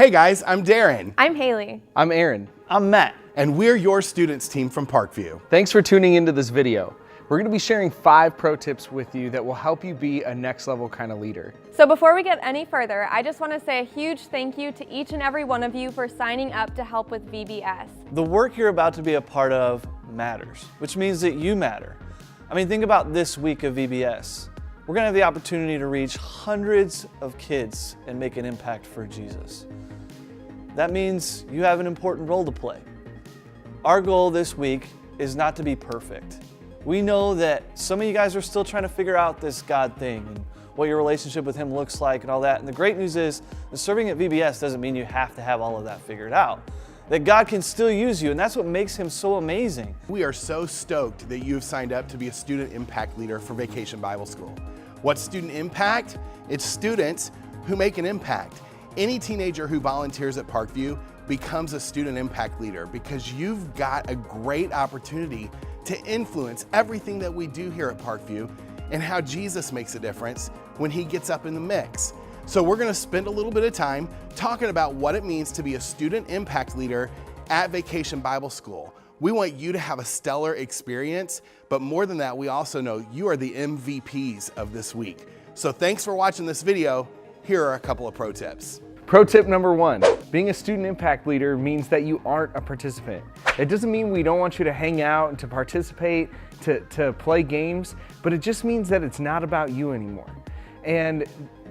Hey guys, I'm Darren. I'm Haley. I'm Aaron. I'm Matt. And we're your students team from Parkview. Thanks for tuning into this video. We're going to be sharing 5 pro tips with you that will help you be a next level kind of leader. So before we get any further, I just want to say a huge thank you to each and every one of you for signing up to help with VBS. The work you're about to be a part of matters, which means that you matter. I mean, think about this week of VBS. We're going to have the opportunity to reach hundreds of kids and make an impact for Jesus. That means you have an important role to play. Our goal this week is not to be perfect. We know that some of you guys are still trying to figure out this God thing and what your relationship with Him looks like and all that. And the great news is that serving at VBS doesn't mean you have to have all of that figured out. That God can still use you, and that's what makes Him so amazing. We are so stoked that you have signed up to be a student impact leader for Vacation Bible School. What's student impact? It's students who make an impact. Any teenager who volunteers at Parkview becomes a student impact leader because you've got a great opportunity to influence everything that we do here at Parkview and how Jesus makes a difference when He gets up in the mix. So we're going to spend a little bit of time talking about what it means to be a student impact leader at Vacation Bible School. We want you to have a stellar experience, but more than that, we also know you are the MVPs of this week. So thanks for watching this video. Here are a couple of pro tips. Pro tip number 1, being a student impact leader means that you aren't a participant. It doesn't mean we don't want you to hang out and to participate, to play games, but it just means that it's not about you anymore. And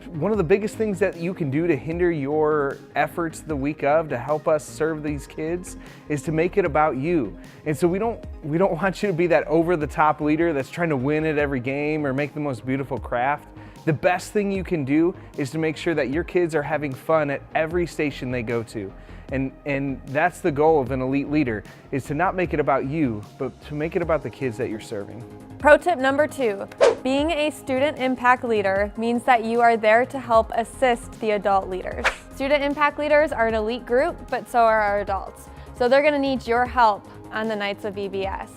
one of the biggest things that you can do to hinder your efforts the week of to help us serve these kids is to make it about you. And so we don't want you to be that over-the-top leader that's trying to win at every game or make the most beautiful craft. The best thing you can do is to make sure that your kids are having fun at every station they go to. And that's the goal of an elite leader, is to not make it about you, but to make it about the kids that you're serving. Pro tip number 2, being a student impact leader means that you are there to help assist the adult leaders. Student impact leaders are an elite group, but so are our adults. So they're going to need your help on the nights of VBS.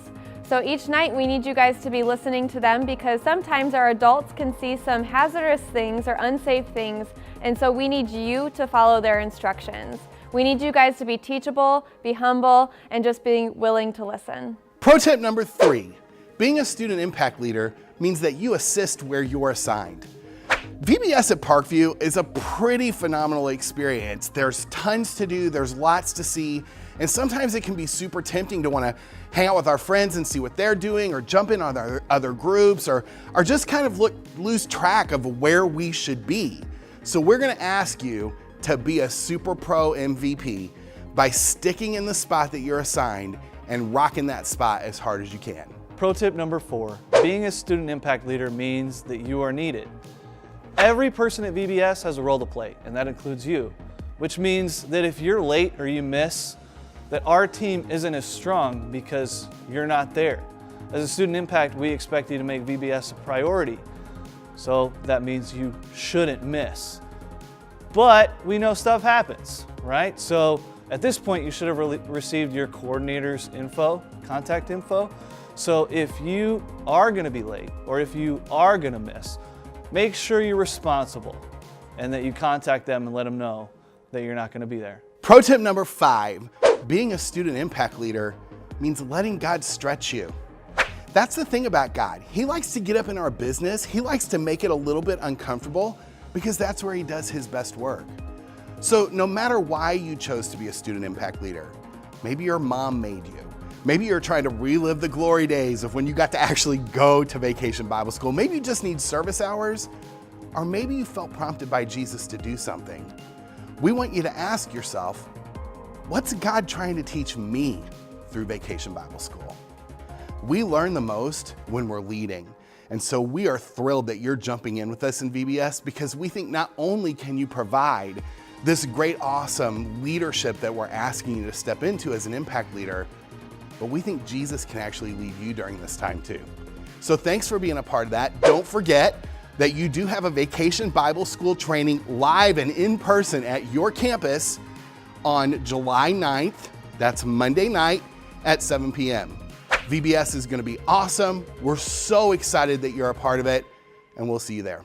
So each night we need you guys to be listening to them because sometimes our adults can see some hazardous things or unsafe things, and so we need you to follow their instructions. We need you guys to be teachable, be humble, and just being willing to listen. Pro tip number 3, being a student impact leader means that you assist where you're assigned. VBS at Parkview is a pretty phenomenal experience. There's tons to do, there's lots to see, and sometimes it can be super tempting to want to hang out with our friends and see what they're doing or jump in on other groups or just kind of lose track of where we should be. So we're going to ask you to be a super pro MVP by sticking in the spot that you're assigned and rocking that spot as hard as you can. Pro tip number 4, being a student impact leader means that you are needed. Every person at VBS has a role to play, and that includes you, which means that if you're late or you miss, that our team isn't as strong because you're not there. As a student impact, we expect you to make VBS a priority. So that means you shouldn't miss. But we know stuff happens, right? So at this point, you should have received your coordinator's contact info. So if you are going to be late or if you are going to miss, make sure you're responsible and that you contact them and let them know that you're not going to be there. Pro tip number 5, being a student impact leader means letting God stretch you. That's the thing about God. He likes to get up in our business. He likes to make it a little bit uncomfortable because that's where He does His best work. So no matter why you chose to be a student impact leader, maybe your mom made you. Maybe you're trying to relive the glory days of when you got to actually go to Vacation Bible School. Maybe you just need service hours, or maybe you felt prompted by Jesus to do something. We want you to ask yourself, what's God trying to teach me through Vacation Bible School? We learn the most when we're leading. And so we are thrilled that you're jumping in with us in VBS because we think not only can you provide this great, awesome leadership that we're asking you to step into as an impact leader, but we think Jesus can actually lead you during this time too. So thanks for being a part of that. Don't forget that you do have a Vacation Bible School training live and in person at your campus on July 9th. That's Monday night at 7 p.m. VBS is going to be awesome. We're so excited that you're a part of it, and we'll see you there.